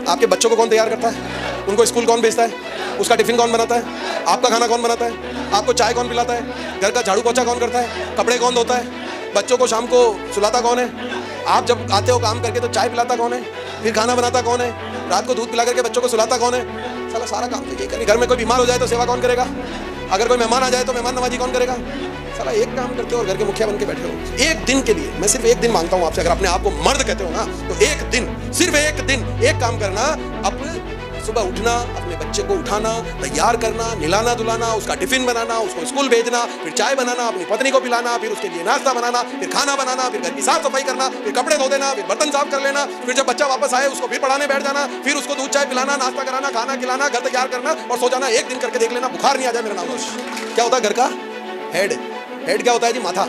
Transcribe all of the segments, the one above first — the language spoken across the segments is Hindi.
आपके बच्चों को कौन तैयार करता है? उनको स्कूल कौन भेजता है? उसका टिफिन कौन बनाता है? आपका खाना कौन बनाता है? आपको चाय कौन पिलाता है? घर का झाड़ू पोछा कौन करता है? कपड़े कौन धोता है? बच्चों को शाम को सुलाता कौन है? आप जब आते हो काम करके तो चाय पिलाता कौन है? फिर खाना बनाता कौन है? रात को दूध पिला करके बच्चों को सुलाता कौन है? साला सारा काम तो ये करें। घर में कोई बीमार हो जाए तो सेवा कौन करेगा? अगर कोई मेहमान आ जाए तो मेहमान नवाजी कौन करेगा? साला एक काम करते हो और घर के मुखिया बन के बैठे हो। एक दिन के लिए मैं सिर्फ एक दिन मांगता हूं आपसे, अगर अपने आप को मर्द कहते हो ना तो एक दिन, सिर्फ एक दिन एक काम करना। अब सुबह उठना, अपने बच्चे को उठाना, तैयार करना, निलाना धुलाना, उसका टिफिन बनाना, उसको स्कूल भेजना, फिर चाय बनाना, अपनी पत्नी को पिलाना, फिर उसके लिए नाश्ता बनाना, फिर खाना बनाना, फिर घर की साफ सफाई करना, फिर कपड़े धो देना, फिर बर्तन साफ कर लेना, फिर जब बच्चा वापस आए उसको फिर पढ़ाने बैठ जाना, फिर उसको दूध चाय पिलाना, नाश्ता कराना, खाना खिलाना, घर तैयार करना और सो जाना। एक दिन करके देख लेना, बुखार नहीं आ जाए मेरा नाम। क्या होता है घर का हेड? हेड क्या होता है जी? माथा।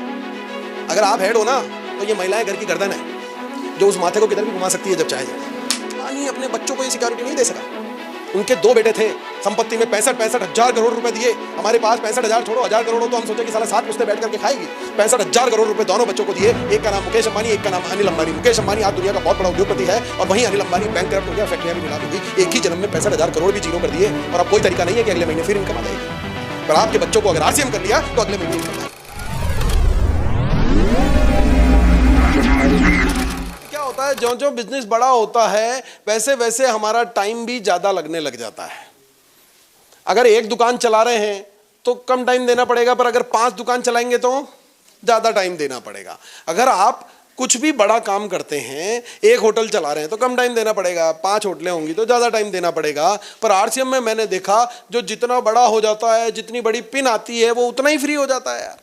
अगर आप हेड हो ना तो ये महिलाएं घर की गर्दन है, जो उस माथे को किधर भी घुमा सकती है जब चाहे। नहीं, अपने बच्चों को ये सिक्योरिटी नहीं दे सका। उनके 2 बेटे थे, संपत्ति में 65 हजार करोड़ रुपए दिए। हमारे पास 65,000 छोड़ो, 1000 करोड़ हो तो हम सोचे कि साला 7 पुश्ते बैठ करके खाएगी। 65,000 करोड़ रुपए दोनों बच्चों को दिए। एक का नाम मुकेश अंबानी, एक का नाम अनिल अंबानी। मुकेश अंबानी आज दुनिया का बहुत बड़ा उद्योगपति है और वहीं अनिल अंबानी बैंकक्रप्ट हो गया, फैक्ट्रियां भी नीलाम हो गई। एक ही जन्म में 65,000 करोड़ भी जीरो कर दिए और अब कोई तरीका नहीं है कि अगले महीने फिर इनकम आ जाएगी। पर आपके बच्चों को अगर आरसीएम कर लिया तो अगले महीने इनकम आएगी। होता है जो जो बिजनेस बड़ा होता है वैसे वैसे हमारा टाइम भी ज्यादा लगने लग जाता है। अगर एक दुकान चला रहे हैं तो कम टाइम देना पड़ेगा, पर अगर 5 दुकान चलाएंगे तो ज्यादा टाइम देना पड़ेगा। अगर आप कुछ भी बड़ा काम करते हैं, एक होटल चला रहे हैं तो कम टाइम देना पड़ेगा, 5 होटलें होंगी तो ज्यादा टाइम देना पड़ेगा। पर आरसीएम में मैंने देखा जो जितना बड़ा हो जाता है, जितनी बड़ी पिन आती है वो उतना ही फ्री हो जाता है यार।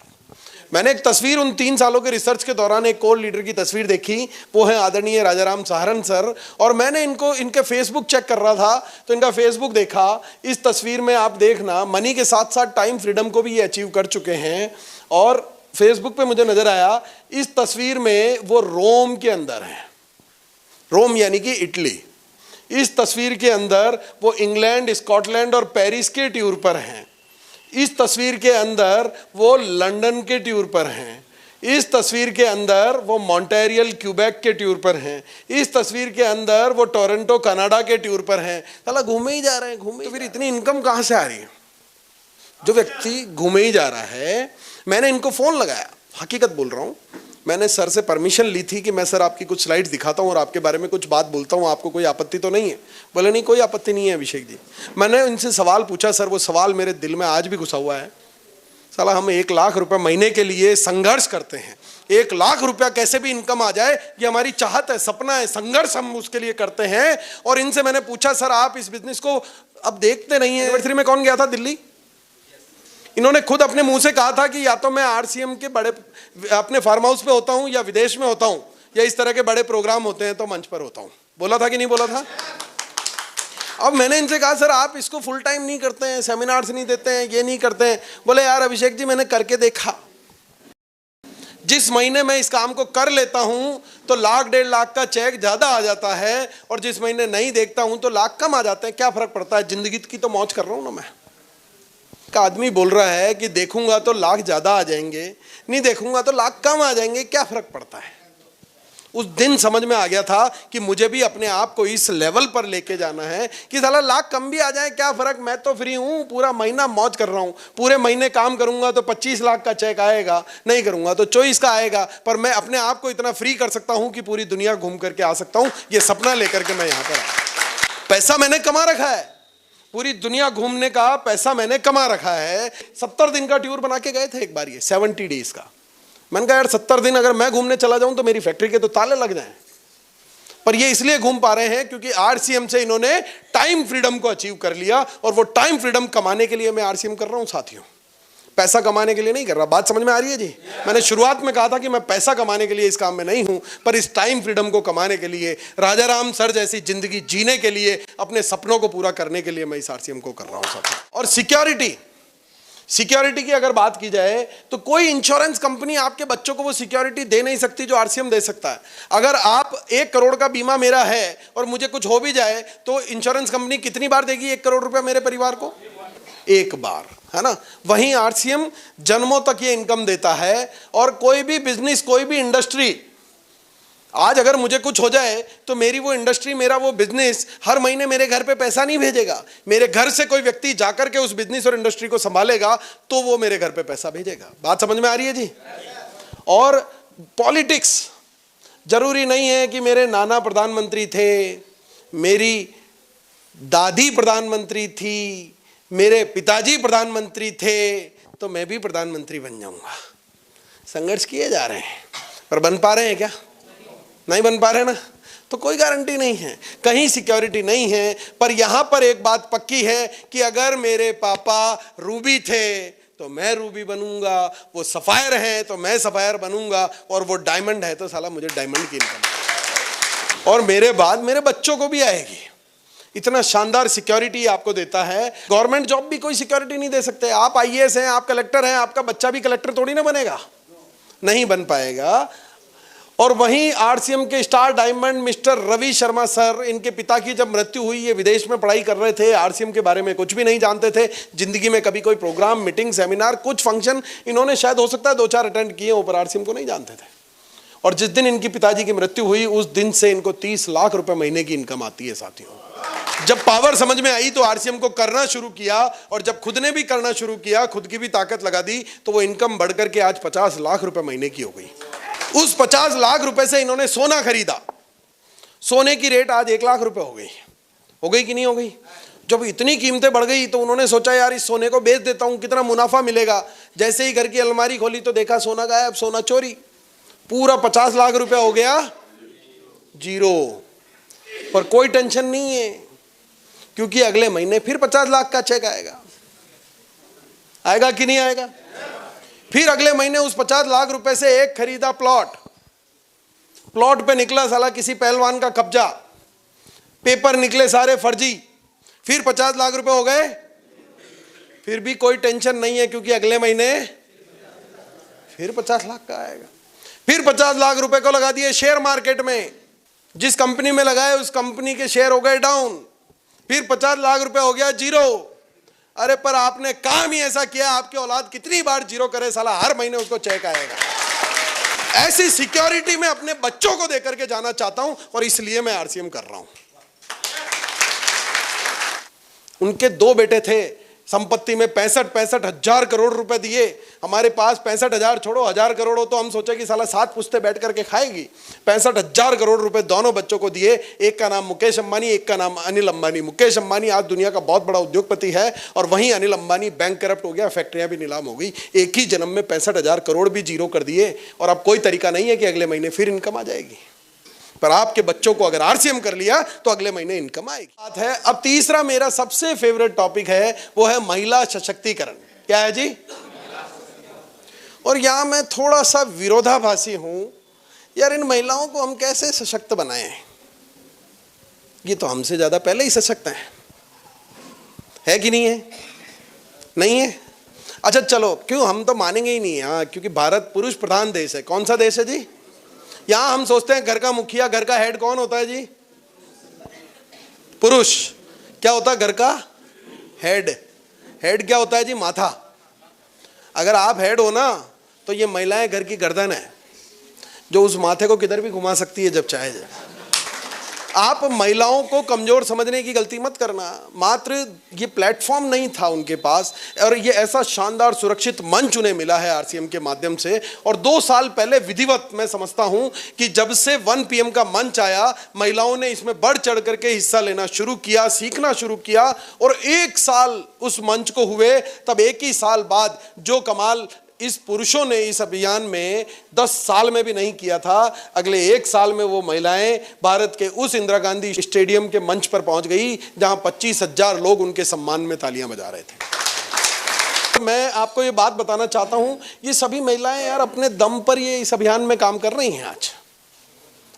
मैंने एक तस्वीर उन 3 सालों के रिसर्च के दौरान एक कोर लीडर की तस्वीर देखी, वो है आदरणीय राजाराम सहारण सर। और मैंने इनके फेसबुक चेक कर रहा था तो इनका फेसबुक देखा। इस तस्वीर में आप देखना मनी के साथ साथ टाइम फ्रीडम को भी ये अचीव कर चुके हैं। और फेसबुक पे मुझे नजर आया इस तस्वीर में वो रोम के अंदर है, रोम यानी कि इटली। इस तस्वीर के अंदर वो इंग्लैंड, स्कॉटलैंड और पेरिस के टूर पर हैं। इस तस्वीर के अंदर वो लंदन के टूर पर हैं। इस तस्वीर के अंदर वो मॉन्ट्रियल क्यूबेक के टूर पर हैं। इस तस्वीर के अंदर वो टोरंटो कनाडा के टूर पर हैं। साला घूमे ही जा रहे हैं, घूमे। तो फिर इतनी इनकम कहाँ से आ रही है? जो व्यक्ति घूमे ही जा रहा है। मैंने इनको फोन लगाया, हकीकत बोल रहा हूँ, मैंने सर से परमिशन ली थी कि मैं सर आपकी कुछ स्लाइड्स दिखाता हूँ और आपके बारे में कुछ बात बोलता हूँ, आपको कोई आपत्ति तो नहीं है? बोले नहीं, कोई आपत्ति नहीं है अभिषेक जी। मैंने उनसे सवाल पूछा, सर वो सवाल मेरे दिल में आज भी घुसा हुआ है। साला हम 1 लाख रुपए महीने के लिए संघर्ष करते हैं, 1 लाख रुपया कैसे भी इनकम आ जाए ये हमारी चाहत है, सपना है, संघर्ष हम उसके लिए करते हैं। और इनसे मैंने पूछा सर आप इस बिजनेस को अब देखते नहीं है? एनिवर्सरी में कौन गया था दिल्ली? इन्होंने खुद अपने मुंह से कहा था कि या तो मैं आरसीएम के बड़े अपने फार्म हाउस पे होता हूं या विदेश में होता हूं या इस तरह के बड़े प्रोग्राम होते हैं तो मंच पर होता हूं। बोला था कि नहीं बोला था? अब मैंने इनसे कहा सर आप इसको फुल टाइम नहीं करते हैं, सेमिनार्स नहीं देते हैं, ये नहीं करते हैं? बोले यार अभिषेक जी मैंने करके देखा, जिस महीने मैं इस काम को कर लेता हूं तो 1,00,000 1.5 लाख का चेक ज्यादा आ जाता है और जिस महीने नहीं देखता हूं तो लाख कम आ जाते हैं। क्या फर्क पड़ता है? जिंदगी की तो मौज कर रहा हूं ना मैं। का आदमी बोल रहा है कि देखूंगा तो लाख ज्यादा आ जाएंगे, नहीं देखूंगा तो लाख कम आ जाएंगे, क्या फर्क पड़ता है? उस दिन समझ में आ गया था कि मुझे भी अपने आप को इस लेवल पर लेके जाना है कि साला लाख कम भी आ जाए क्या फर्क, मैं तो फ्री हूं, पूरा महीना मौज कर रहा हूं। पूरे महीने काम करूंगा तो 25 लाख का चेक आएगा, नहीं करूंगा तो 24 का आएगा, पर मैं अपने आप को इतना फ्री कर सकता हूं कि पूरी दुनिया घूम करके आ सकता हूं। ये सपना लेकर के मैं यहां पर आया। पैसा मैंने कमा रखा है, पूरी दुनिया घूमने का पैसा मैंने कमा रखा है। 70 दिन का टूर बना के गए थे एक बार, ये 70 डेज का। मैंने कहा यार 70 दिन अगर मैं घूमने चला जाऊं तो मेरी फैक्ट्री के तो ताले लग जाएं। पर ये इसलिए घूम पा रहे हैं क्योंकि आरसीएम से इन्होंने टाइम फ्रीडम को अचीव कर लिया। और वो टाइम फ्रीडम कमाने के लिए मैं आरसीएम कर रहा हूं साथियों, पैसा कमाने के लिए नहीं कर रहा। बात समझ में आ रही है जी? मैंने शुरुआत में कहा था कि मैं पैसा कमाने के लिए इस काम में नहीं हूं, पर इस टाइम फ्रीडम को कमाने के लिए, राजाराम सर जैसी जिंदगी जीने के लिए, अपने सपनों को पूरा करने के लिए मैं इस आरसीएम को कर रहा हूं साथियों। और सिक्योरिटी की अगर बात की जाए तो कोई इंश्योरेंस कंपनी आपके बच्चों को वो सिक्योरिटी दे नहीं सकती जो आरसीएम दे सकता है। अगर आप 1 करोड़ का बीमा मेरा है और मुझे कुछ हो भी जाए तो इंश्योरेंस कंपनी कितनी बार देगी 1 करोड़ रुपया मेरे परिवार को? 1 बार, है ना? वहीं आरसीएम जन्मों तक ये इनकम देता है। और कोई भी बिजनेस, कोई भी इंडस्ट्री आज अगर मुझे कुछ हो जाए तो मेरी वो इंडस्ट्री, मेरा वो बिजनेस हर महीने मेरे घर पे पैसा नहीं भेजेगा। मेरे घर से कोई व्यक्ति जाकर के उस बिजनेस और इंडस्ट्री को संभालेगा तो वो मेरे घर पे पैसा भेजेगा। बात समझ में आ रही है जी? और पॉलिटिक्स, जरूरी नहीं है कि मेरे नाना प्रधानमंत्री थे, मेरी दादी प्रधानमंत्री थी, मेरे पिताजी प्रधानमंत्री थे तो मैं भी प्रधानमंत्री बन जाऊंगा। संघर्ष किए जा रहे हैं पर बन पा रहे हैं क्या? नहीं बन पा रहे ना, तो कोई गारंटी नहीं है, कहीं सिक्योरिटी नहीं है। पर यहां पर एक बात पक्की है कि अगर मेरे पापा रूबी थे तो मैं रूबी बनूंगा, वो सफायर है तो मैं सफायर बनूंगा, और वो डायमंड है तो साला मुझे डायमंड की इनकम, और मेरे बाद मेरे बच्चों को भी आएगी। इतना शानदार सिक्योरिटी आपको देता है। गवर्नमेंट जॉब भी कोई सिक्योरिटी नहीं दे सकते। आप आईएएस हैं, आप कलेक्टर हैं, आपका बच्चा भी कलेक्टर थोड़ी ना बनेगा, नहीं बन पाएगा। और वहीं आरसीएम के star diamond mister Ravi Sharma sir, इनके पिता की जब मृत्यु हुई, ये विदेश में पढ़ाई कर रहे थे, आरसीएम के बारे में कुछ भी नहीं जानते थे, जिंदगी में कभी कोई प्रोग्राम, मीटिंग, सेमिनार, कुछ फंक्शन इन्होंने शायद हो सकता है 2-4 अटेंड किए हो, पर आरसीएम को नहीं जानते थे। और जिस दिन इनकी पिताजी की मृत्यु हुई उस दिन से इनको 30 लाख रुपए महीने की इनकम आती है साथियों। जब पावर समझ में आई तो आरसीएम को करना शुरू किया, और जब खुद ने भी करना शुरू किया, खुद की भी ताकत लगा दी, तो वो इनकम बढ़कर के आज 50 लाख रुपए महीने की हो गई। उस 50 लाख रुपए से इन्होंने सोना खरीदा, सोने की रेट आज 1 लाख रुपए हो गई कि नहीं हो गई? जब इतनी कीमतें बढ़ गई तो उन्होंने सोचा यार इस सोने को बेच देता हूं, कितना मुनाफा मिलेगा। जैसे ही घर की अलमारी खोली तो देखा सोना गायब, सोना चोरी, पूरा 50 लाख रुपया हो गया जीरो। पर कोई टेंशन नहीं है, क्योंकि अगले महीने फिर 50 लाख का चेक आएगा। आएगा कि नहीं आएगा? फिर अगले महीने उस 50 लाख रुपए से एक खरीदा प्लॉट पे निकला साला किसी पहलवान का कब्जा, पेपर निकले सारे फर्जी, फिर 50 लाख रुपए हो गए। फिर भी कोई टेंशन नहीं है, क्योंकि अगले महीने फिर 50 लाख का आएगा। फिर 50 लाख रुपए को लगा दिए शेयर मार्केट में, जिस कंपनी में लगाए उस कंपनी के शेयर हो गए डाउन, फिर 50 लाख रुपए हो गया जीरो। अरे पर आपने काम ही ऐसा किया, आपकी औलाद कितनी बार जीरो करे साला हर महीने उसको चेक आएगा। ऐसी सिक्योरिटी में अपने बच्चों को देकर के जाना चाहता हूं, और इसलिए मैं आरसीएम कर रहा हूं। उनके 2 बेटे थे, संपत्ति में 65 हजार करोड़ रुपए दिए। हमारे पास 65,000 छोड़ो, 1000 करोड़ हो तो हम सोचे कि साला 7 पुश्ते बैठ करके खाएगी। 65,000 करोड़ रुपए दोनों बच्चों को दिए। एक का नाम मुकेश अंबानी, एक का नाम अनिल अंबानी। मुकेश अंबानी आज दुनिया का बहुत बड़ा उद्योगपति है, और वहीं अनिल अंबानी बैंक करप्ट हो गया, फैक्ट्रियां भी नीलाम हो गई। एक ही जन्म में 65,000 करोड़ भी जीरो कर दिए, और अब कोई तरीका नहीं है कि अगले महीने फिर इनकम आ जाएगी। पर आपके बच्चों को अगर आरसीएम कर लिया तो अगले महीने इनकम आएगी। बात है अब तीसरा मेरा सबसे फेवरेट टॉपिक है, वो है महिला सशक्तिकरण। क्या है जी? और यहां मैं थोड़ा सा विरोधाभासी हूं, यार इन महिलाओं को हम कैसे सशक्त बनाएं? ये तो हमसे ज्यादा पहले ही सशक्त है कि नहीं है? नहीं है? अच्छा चलो, क्यों हम तो मानेंगे ही नहीं। हाँ, क्योंकि भारत पुरुष प्रधान देश है। कौन सा देश है जी? यहां हम सोचते हैं घर का मुखिया, घर का हेड कौन होता है जी? पुरुष। क्या होता है घर का हेड? हेड क्या होता है जी? माथा। अगर आप हेड हो ना तो ये महिलाएं घर की गर्दन है, जो उस माथे को किधर भी घुमा सकती है जब चाहे। आप महिलाओं को कमजोर समझने की गलती मत करना। मात्र ये प्लेटफॉर्म नहीं था उनके पास, और ये ऐसा शानदार सुरक्षित मंच उन्हें मिला है आरसीएम के माध्यम से। और 2 साल पहले विधिवत मैं समझता हूं कि जब से 1 PM का मंच आया, महिलाओं ने इसमें बढ़ चढ़ करके हिस्सा लेना शुरू किया, सीखना शुरू किया। और 1 साल उस मंच को हुए, तब 1 ही साल बाद जो कमाल इस पुरुषों ने इस अभियान में 10 साल में भी नहीं किया था, अगले 1 साल में वो महिलाएं भारत के उस इंदिरा गांधी स्टेडियम के मंच पर पहुंच गई, जहां 25,000 लोग उनके सम्मान में तालियां बजा रहे थे। मैं आपको ये बात बताना चाहता हूं, ये सभी महिलाएं यार अपने दम पर ये इस अभियान में काम कर रही हैं।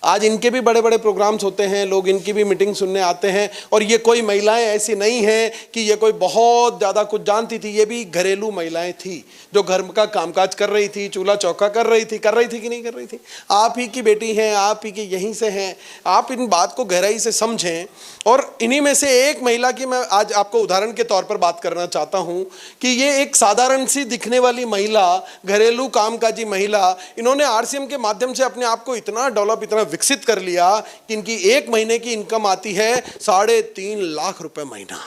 आज इनके भी बड़े बड़े प्रोग्राम्स होते हैं, लोग इनकी भी मीटिंग सुनने आते हैं। और ये कोई महिलाएं ऐसी नहीं हैं कि ये कोई बहुत ज़्यादा कुछ जानती थी, ये भी घरेलू महिलाएं थी जो घर का कामकाज कर रही थी, चूल्हा चौका कर रही थी कि नहीं कर रही थी? आप ही की बेटी हैं, आप ही के यहीं से हैं। आप इन बात को गहराई से समझें। और इन्हीं में से एक महिला की मैं आज आपको उदाहरण के तौर पर बात करना चाहता हूँ कि ये एक साधारण सी दिखने वाली महिला, घरेलू कामकाजी महिला, इन्होंने आरसीएम के माध्यम से अपने आप को इतना डेवलप, इतना विकसित कर लिया कि इनकी एक महीने की इनकम आती है 3.5 लाख रुपए महीना।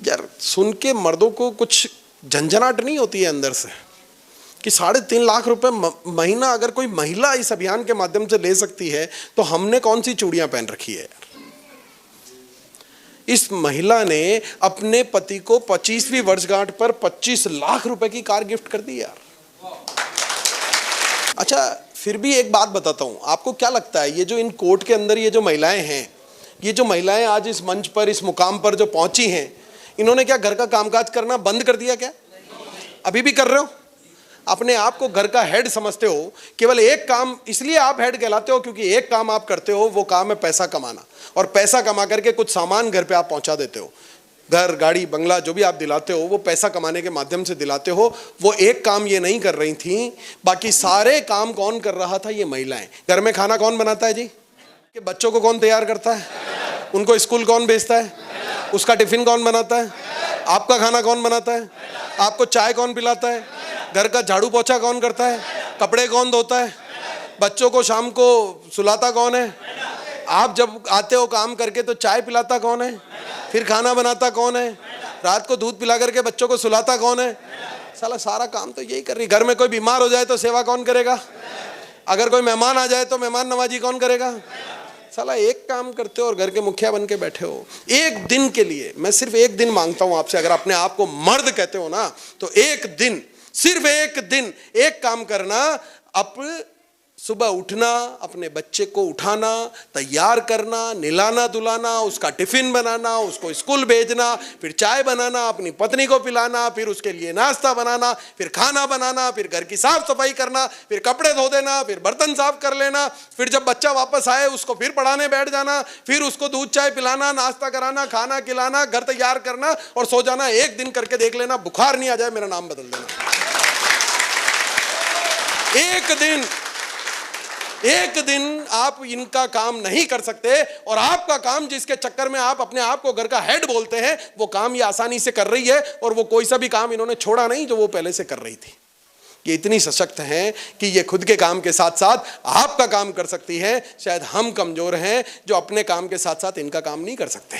यार सुन के मर्दों को कुछ झंझनाहट नहीं होती है अंदर से कि 3.5 लाख रुपए महीना अगर कोई महिला इस अभियान के माध्यम से ले सकती है तो हमने कौन सी चूड़ियां पहन रखी है यार। इस महिला ने अपने पति को 25वीं वर्षगांठ पर 25 लाख रुपए की कार गिफ्ट कर दी यार। अच्छा फिर भी एक बात बताता हूं, आपको क्या लगता है ये जो इन कोर्ट के अंदर ये जो महिलाएं हैं, ये जो महिलाएं आज इस मंच पर इस मुकाम पर जो पहुंची हैं, इन्होंने क्या घर का कामकाज करना बंद कर दिया क्या? अभी भी कर रहे हो? अपने आप को घर का हेड समझते हो, केवल एक काम इसलिए आप हेड कहलाते हो क्योंकि एक काम आप करते हो, वो काम है पैसा कमाना, और पैसा कमा करके कुछ सामान घर पे आप पहुंचा देते हो। घर गाड़ी बंगला जो भी आप दिलाते हो वो पैसा कमाने के माध्यम से दिलाते हो। वो एक काम ये नहीं कर रही थी, बाकी सारे काम कौन कर रहा था? ये महिलाएं। घर में खाना कौन बनाता है जी? कि बच्चों को कौन तैयार करता है? उनको स्कूल कौन भेजता है? उसका टिफिन कौन बनाता है? आपका खाना कौन बनाता है? आपको चाय कौन पिलाता है? घर का झाड़ू पोछा कौन करता है? कपड़े कौन धोता है? बच्चों को शाम को सुलाता कौन है? आप जब आते हो काम करके तो चाय पिलाता कौन है? फिर खाना बनाता कौन है? रात को दूध पिला करके बच्चों को सुलाता कौन है? साला सारा काम तो यही कर रही। घर में कोई बीमार हो जाए तो सेवा कौन करेगा? अगर कोई मेहमान आ जाए तो मेहमान नवाजी कौन करेगा? साला एक काम करते हो और घर के मुखिया बन के बैठे हो। एक दिन के लिए मैं सिर्फ एक दिन मांगता हूं आपसे, अगर अपने आप को मर्द कहते हो ना तो एक दिन, सिर्फ एक दिन एक काम करना। अब सुबह उठना, अपने बच्चे को उठाना, तैयार करना, निलाना धुलाना, उसका टिफिन बनाना, उसको स्कूल भेजना, फिर चाय बनाना, अपनी पत्नी को पिलाना, फिर उसके लिए नाश्ता बनाना, फिर खाना बनाना, फिर घर की साफ सफाई करना, फिर कपड़े धो देना, फिर बर्तन साफ कर लेना, फिर जब बच्चा वापस आए उसको फिर पढ़ाने बैठ जाना, फिर उसको दूध चाय पिलाना, नाश्ता कराना, खाना खिलाना, घर तैयार करना और सो जाना। एक दिन करके देख लेना, बुखार नहीं आ जाए मेरा नाम बदल देना। एक दिन आप इनका काम नहीं कर सकते, और आपका काम जिसके चक्कर में आप अपने आप को घर का हेड बोलते हैं, वो काम ये आसानी से कर रही है, और वो कोई सा भी काम इन्होंने छोड़ा नहीं जो वो पहले से कर रही थी। ये इतनी सशक्त हैं कि ये खुद के काम के साथ साथ आपका काम कर सकती है। शायद हम कमजोर हैं जो अपने काम के साथ साथ इनका काम नहीं कर सकते,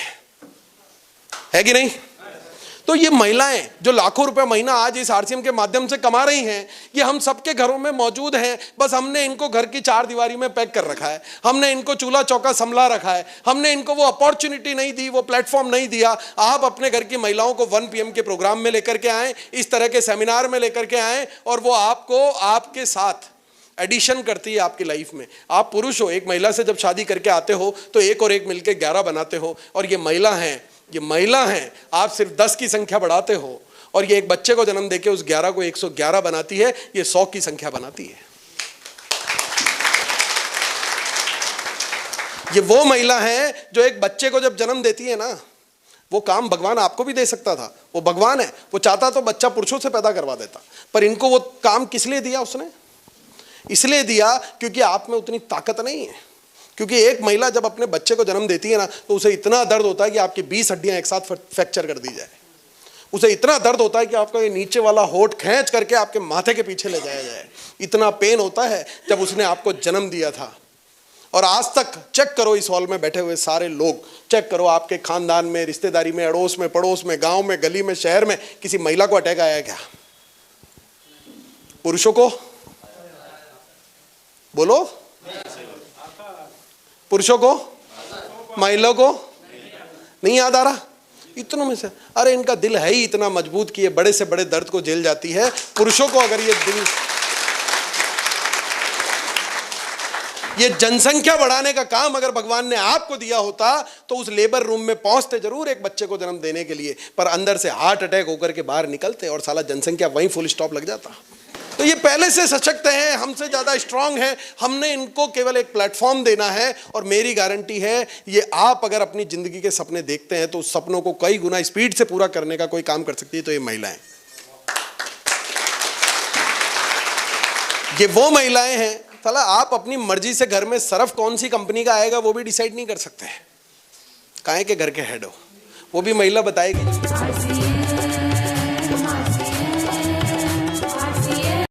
है कि नहीं? तो ये महिलाएं जो लाखों रुपए महीना आज इस आरसीएम के माध्यम से कमा रही हैं, ये हम सबके घरों में मौजूद हैं। बस हमने इनको घर की चार दीवारी में पैक कर रखा है, हमने इनको चूल्हा चौका संभला रखा है, हमने इनको वो अपॉर्चुनिटी नहीं दी, वो प्लेटफॉर्म नहीं दिया। आप अपने घर की महिलाओं को 1 PM के प्रोग्राम में लेकर के आए, इस तरह के सेमिनार में लेकर के आए, और वो आपको आपके साथ एडिशन करती है आपकी लाइफ में। आप पुरुष हो, एक महिला से जब शादी करके आते हो तो एक और एक मिलकर 11 बनाते हो, और ये महिला हैं, आप सिर्फ 10 की संख्या बढ़ाते हो, और ये एक बच्चे को जन्म देके उस 11 को 111 बनाती है, ये 100 की संख्या बनाती है। ये वो महिला है जो एक बच्चे को जब जन्म देती है ना, वो काम भगवान आपको भी दे सकता था, वो भगवान है, वो चाहता तो बच्चा पुरुषों से पैदा करवा देता, पर इनको वो काम किस लिए दिया उसने? इसलिए दिया क्योंकि आप में उतनी ताकत नहीं है। क्योंकि एक महिला जब अपने बच्चे को जन्म देती है ना, तो उसे इतना दर्द होता है कि आपकी 20 हड्डियां एक साथ फ्रैक्चर कर दी जाए। उसे इतना दर्द होता है कि आपका ये नीचे वाला होठ खींच करके आपके माथे के पीछे ले जाया जाए। इतना पेन होता है जब उसने आपको जन्म दिया था। और आज तक चेक करो, इस हॉल में बैठे हुए सारे लोग चेक करो, आपके खानदान में, रिश्तेदारी में, अड़ोस में, पड़ोस में, गांव में, गली में, शहर में किसी महिला को अटैक आया क्या? पुरुषों को बोलो, पुरुषों को, महिलाओं को नहीं याद आ रहा? इतनों में से, अरे इनका दिल है ही इतना मजबूत कि ये बड़े से बड़े दर्द को झेल जाती है। पुरुषों को अगर ये जनसंख्या बढ़ाने का काम अगर भगवान ने आपको दिया होता तो उस लेबर रूम में पहुंचते जरूर एक बच्चे को जन्म देने के लिए, पर अंदर से हार्ट अटैक होकर के बाहर निकलते और साला जनसंख्या वहीं फुल स्टॉप लग जाता। तो ये पहले से सशक्त हैं, हमसे ज़्यादा स्ट्रांग हैं, हमने इनको केवल एक प्लेटफॉर्म देना है। और मेरी गारंटी है, ये आप अगर अपनी ज़िंदगी के सपने देखते हैं तो उस सपनों को कई गुना स्पीड से पूरा करने का कोई काम कर सकती है तो ये महिलाएं। ये वो महिलाएं हैं, साला आप अपनी मर्जी से घर में सर्फ कौन सी कंपनी का आएगा वो भी डिसाइड नहीं कर सकते। काहे के घर के हेड हो, वो भी महिला बताएगी।